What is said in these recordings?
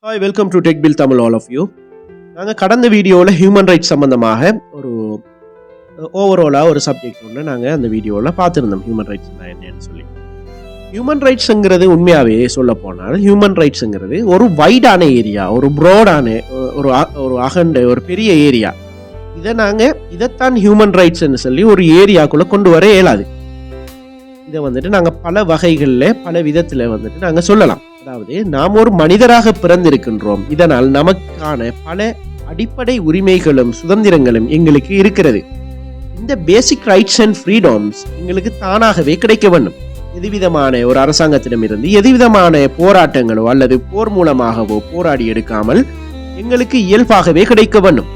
Hi welcome to tech bill Tamil all of you. நாங்கள் கடந்த வீடியோவில் ஹியூமன் ரைட்ஸ் சம்மந்தமாக ஒரு ஓவராலாக ஒரு சப்ஜெக்ட் ஒன்று நாங்கள் அந்த வீடியோவில் பார்த்துருந்தோம். ஹியூமன் ரைட்ஸ்னால் என்னன்னு சொல்லி. ஹியூமன் ரைட்ஸுங்கிறது உண்மையாகவே சொல்ல போனால் ஹியூமன் ரைட்ஸுங்கிறது ஒரு வைடான ஏரியா, ஒரு ப்ராடான ஒரு அகண்ட ஒரு பெரிய ஏரியா. இதைத்தான் ஹியூமன் ரைட்ஸ்ன்னு சொல்லி ஒரு ஏரியாக்குள்ளே கொண்டு வர இயலாது. இதை நாங்கள் பல வகைகளில் பல விதத்தில் நாங்கள் சொல்லலாம். அதாவது நாம் ஒரு மனிதராக பிறந்திருக்கின்றோம். இதனால் நமக்கான பல அடிப்படை உரிமைகளும் சுதந்திரங்களும் எங்களுக்கு இருக்கிறது. இந்த பேசிக் ரைட்ஸ் அண்ட் ஃப்ரீடம்ஸ் எங்களுக்கு தானாகவே கிடைக்க வேண்டும். எதுவிதமான ஒரு அரசாங்கத்திடமிருந்து எதுவிதமான போராட்டங்களோ அல்லது போர் மூலமாகவோ போராடி எடுக்காமல் எங்களுக்கு இயல்பாகவே கிடைக்க வேண்டும்.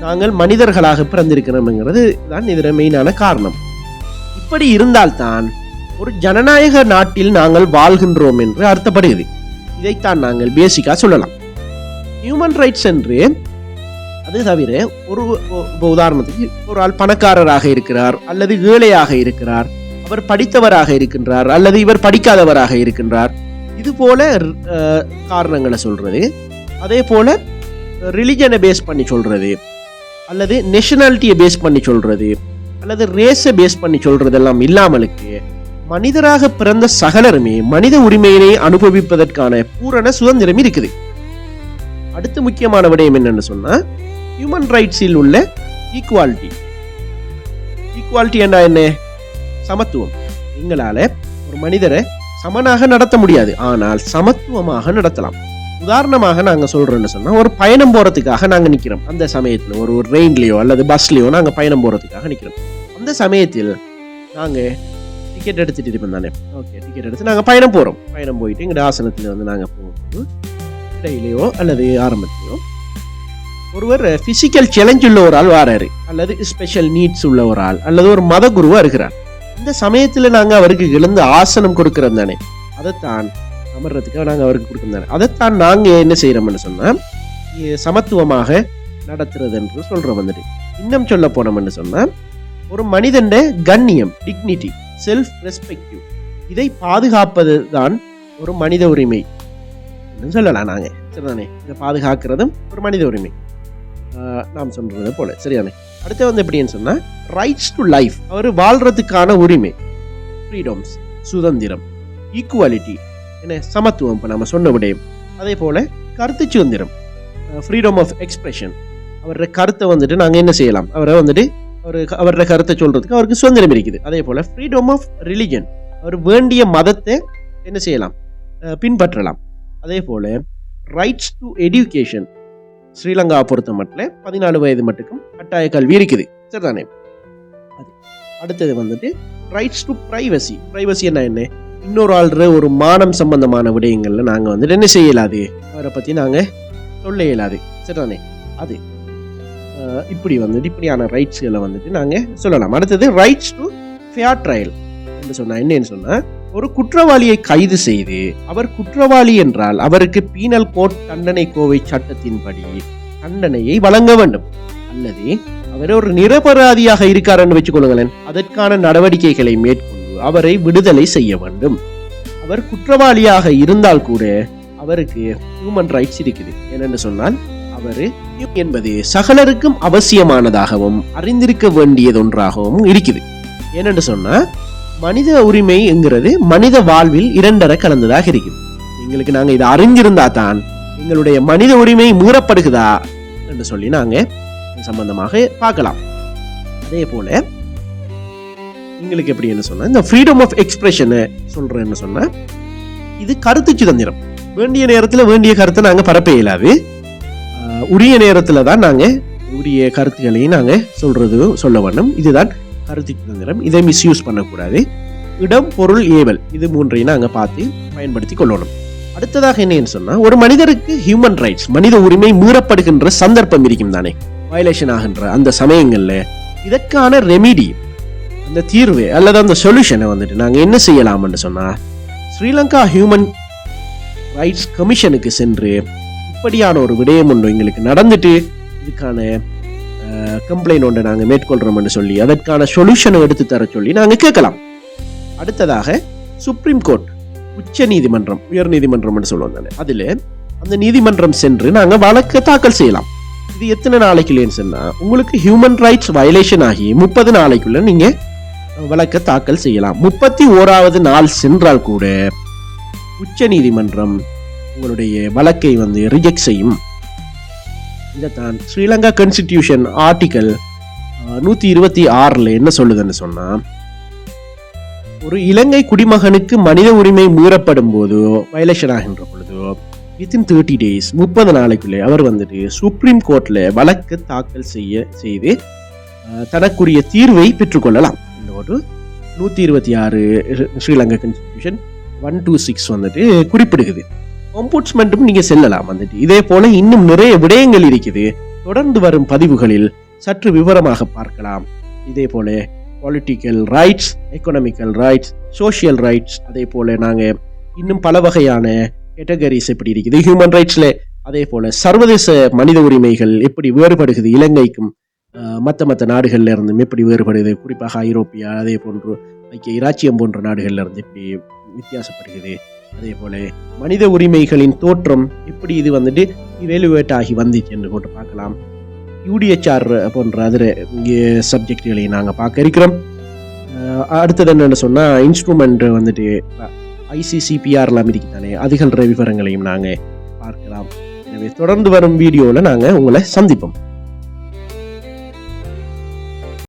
நாங்கள் மனிதர்களாக பிறந்திருக்கிறோம்ங்கிறது தான் இதன் மெயினான காரணம். இப்படி இருந்தால்தான் ஒரு ஜனநாயக நாட்டில் நாங்கள் வாழ்கின்றோம் என்று அர்த்தப்படுகிறது. இதைத்தான் நாங்கள் பேசிக்கா சொல்லலாம். ஹியூமன் ரைட்ஸ் என்று அது தவிர ஒரு உதாரணத்துக்கு ஒரு ஆள் பணக்காரராக இருக்கிறார் அல்லது ஏழையாக இருக்கிறார், அவர் படித்தவராக இருக்கின்றார் அல்லது இவர் படிக்காதவராக இருக்கின்றார், இது போல காரணங்களை சொல்றது. அதே போல ரிலிஜனை பேஸ் பண்ணி சொல்றது அல்லது நேஷனாலிட்டியை பேஸ் பண்ணி சொல்றது அல்லது ரேஸை பேஸ் பண்ணி சொல்றதெல்லாம் இல்லாமலுக்கு மனிதராக பிறந்த சகலருமே மனித உரிமையினை அனுபவிப்பதற்கான பூரண சுதந்திரம் இருக்குது. அடுத்த முக்கியமான விடயம் என்னன்னு சொன்னா ஹியூமன் ரைட்ஸில் உள்ள ஈக்குவாலிட்டி. ஈக்குவாலிட்டி என்ன? சமத்துவம். எங்களால ஒரு மனிதரை சமனாக நடத்த முடியாது, ஆனால் சமத்துவமாக நடத்தலாம். உதாரணமாக நாங்க சொல்றோம்னு சொன்னா ஒரு பயணம் போறதுக்காக நாங்க நிக்கிறோம். அந்த சமயத்துல ஒரு ரெயின்லயோ அல்லது பஸ்லயோ நாங்க பயணம் போறதுக்காக நிக்கிறோம். அந்த சமயத்தில் நாங்க டிக்கெட் எடுத்துட்டு இருப்போம் தானே. ஓகே, டிக்கெட் எடுத்து நாங்கள் பயணம் போகிறோம். பயணம் போயிட்டு எங்கள் ஆசனத்தில் நாங்கள் போகும்போது இடையிலையோ அல்லது ஆரம்பத்திலையோ ஒருவர் ஃபிசிக்கல் சேலஞ்ச் உள்ள ஒரு ஆள் வராரு அல்லது ஸ்பெஷல் நீட்ஸ் உள்ள ஒரு ஆள் அல்லது ஒரு மத குருவாக இருக்கிறார். இந்த சமயத்தில் நாங்கள் அவருக்கு எழுந்து ஆசனம் கொடுக்குறோம் தானே, அதைத்தான் அமர்றதுக்காக நாங்கள் அவருக்கு கொடுக்குறோம் தானே, அதைத்தான் நாங்கள் என்ன செய்கிறோம்னு சொன்னால் சமத்துவமாக நடத்துறது என்று சொல்கிறோம். இன்னும் சொல்ல போனோம்னு சொன்னால் ஒரு மனிதன் கண்ணியம், டிக்னிட்டி, செல்ஃப் ரெஸ்பெக்டிவ், இதை பாதுகாப்பது தான் ஒரு மனித உரிமை சொல்லலாம். நாங்கள் சரிதானே, இதை பாதுகாக்கிறதும் ஒரு மனித உரிமை நாம் சொல்றது போல. சரியானே. அடுத்து எப்படின்னு சொன்னா ரைட்ஸ் டு லைஃப், அவர் வாழ்றதுக்கான உரிமை, ஃப்ரீடம்ஸ், சுதந்திரம், ஈக்குவாலிட்டி, என்ன சமத்துவம், இப்போ நம்ம சொன்ன விடயம். அதே போல கருத்து சுதந்திரம், ஃப்ரீடம் ஆஃப் எக்ஸ்பிரஷன், அவரோட கருத்தை நாங்கள் என்ன செய்யலாம், அவரை அவரோட கருத்தை சொல்றதுக்கு அவருக்கு சுதந்திரம் இருக்குது. அதே போல ஃப்ரீடம் ஆஃப் ரிலிஜன், அவர் வேண்டிய மதத்தை என்ன செய்யலாம், பின்பற்றலாம். அதே போல ரைட்ஸ் டு எஜுகேஷன், ஸ்ரீலங்கா பொறுத்த மட்டும் 14 வயது மட்டுக்கும் கட்டாய கல்வி இருக்குது. சரிதானே. அடுத்தது ரைட்ஸ் டு பிரைவசி. பிரைவசி என்ன? இன்னொரு ஆள்ற ஒரு மானம் சம்பந்தமான விடயங்கள்ல நாங்கள் என்ன செய்யலாது, அவரை பத்தி நாங்க சொல்ல இயலாது. சரிதானே. அது இப்படி இப்படியான ரைட்ஸ்களை நாங்கள் சொல்லலாம். அடுத்தது ரைட்ஸ் டு ஃபேர் ட்ரையல் என்று சொன்னால் என்னன்னு சொன்னால் ஒரு குற்றவாளியை கைது செய்து அவர் குற்றவாளி என்றால் அவருக்கு பீனல் கோட் தண்டனை கோவை சட்டத்தின்படி தண்டனையை வழங்க வேண்டும். அல்லது அவர் ஒரு நிரபராதியாக இருக்கார் என்று வச்சுக்கொள்ளுங்களேன், அதற்கான நடவடிக்கைகளை மேற்கொண்டு அவரை விடுதலை செய்ய வேண்டும். அவர் குற்றவாளியாக இருந்தால் கூட அவருக்கு ஹியூமன் ரைட்ஸ் இருக்குது. என்னென்னு சொன்னால் அவர் என்பது சகலருக்கும் அவசியமானதாகவும் அறிந்திருக்க வேண்டியது ஒன்றாகவும் இருக்குது. ஏனென்று சொன்னா மனித உரிமைங்கிறது மனித வாழ்வில் 2 கலந்ததாக இருக்குது. எங்களுக்கு நாங்க இதை அறிந்திருந்தா தான் எங்களுடைய மனித உரிமை மீறப்படுகிறதா என்று சொல்லி நாங்க சம்பந்தமாக பார்க்கலாம். அதே போல எங்களுக்கு எப்படி என்ன சொன்னா இந்த ஃப்ரீடம் ஆஃப் எக்ஸ்பிரஷன் சொல்றேன்னு சொன்னா இது கருத்து சுதந்திரம். வேண்டிய நேரத்தில் வேண்டிய கருத்தை நாங்க பரப்ப இயலாது. உரிய நேரத்தில் தான் நாங்கள் உரிய கருத்துக்களையும் நாங்கள் சொல்ல வேண்டும். இதுதான் கருத்து சுதந்திரம். இதை மிஸ்யூஸ் பண்ணக்கூடாது. இடம், பொருள், ஏவல், இது 3ஐயும் நாங்கள் பார்த்து பயன்படுத்தி கொள்ளணும். அடுத்ததாக என்னன்னு சொன்னால் ஒரு மனிதருக்கு ஹியூமன் ரைட்ஸ், மனித உரிமை மீறப்படுகின்ற சந்தர்ப்பம் இருக்கும் தானே, வயலேஷன் ஆகின்ற அந்த சமயங்களில் இதற்கான ரெமிடி, அந்த தீர்வு அல்லது அந்த சொல்யூஷனை நாங்கள் என்ன செய்யலாம்னு சொன்னால் ஸ்ரீலங்கா ஹியூமன் ரைட்ஸ் கமிஷனுக்கு சென்று இப்படியான ஒரு விடயம் ஒன்று எங்களுக்கு நடந்துட்டு இதுக்கான கம்ப்ளைண்ட் ஒன்று நாங்கள் மேற்கொள்றோம்னு சொல்லி அதற்கான சொல்யூஷனை எடுத்து தர சொல்லி நாங்கள் கேட்கலாம். அடுத்ததாக சுப்ரீம் கோர்ட், உச்ச நீதிமன்றம், உயர் நீதிமன்றம் சொல்லுவாங்க. அதில் அந்த நீதிமன்றம் சென்று நாங்கள் வழக்கு தாக்கல் செய்யலாம். இது எத்தனை நாளைக்குள்ளேன்னு சொன்னால் உங்களுக்கு ஹியூமன் ரைட்ஸ் வயலேஷன் ஆகி 30 நாளைக்குள்ள நீங்கள் வழக்கை தாக்கல் செய்யலாம். 31வது நாள் சென்றால் கூட உச்ச நீதிமன்றம் உங்களுடைய வழக்கை ரிஜெக்ட் செய்யும். இதைத்தான் ஸ்ரீலங்கா கான்ஸ்டிடியூஷன் ஆர்டிகல் 126 என்ன சொல்லுதுன்னு சொன்னா, ஒரு இலங்கை குடிமகனுக்கு மனித உரிமை மீறப்படும் போதோ வயலேஷன் ஆகின்ற பொழுதோ வித்தின் 30 days 30 நாளைக்குள்ளே அவர் சுப்ரீம் கோர்ட்ல வழக்கு தாக்கல் செய்து தனக்குரிய தீர்வை பெற்றுக்கொள்ளலாம். 126 ஸ்ரீலங்கா கான்ஸ்டிடியூஷன் 126 குறிப்பிடுகிறது. ஒம்புட்ஸ்மன்ட்டும் நீங்க செல்லலாம். இதே போல இன்னும் நிறைய விடயங்கள் இருக்குது. தொடர்ந்து வரும் பதிவுகளில் சற்று விவரமாக பார்க்கலாம். இதே போல political rights, economical rights, social rights, அதே போல நாங்க இன்னும் பல வகையான கேட்டகரிஸ் எப்படி இருக்குது ஹியூமன் ரைட்ஸ்ல, அதே போல சர்வதேச மனித உரிமைகள் எப்படி வேறுபடுகிறது இலங்கைக்கும் மற்ற நாடுகள்ல இருந்தும் எப்படி வேறுபடுகிறது, குறிப்பாக ஐரோப்பியா அதே போன்று ஐக்கிய இராச்சியம் போன்ற நாடுகள்ல இருந்து எப்படி வித்தியாசப்படுகிறது, அதே போல மனித உரிமைகளின் தோற்றம் எப்படி இது இவேலுவேட் ஆகி வந்துச்சு என்று போட்டு பார்க்கலாம். UDHR போன்ற அதில் சப்ஜெக்டுகளையும் நாங்கள் பார்க்க இருக்கிறோம். அடுத்தது என்னென்னு சொன்னால் இன்ஸ்ட்ருமெண்ட் ICCPRலாம் இருக்குதானே, அதுகள விவரங்களையும் நாங்கள் பார்க்கலாம். எனவே தொடர்ந்து வரும் வீடியோவில் நாங்கள் உங்களை சந்திப்போம்.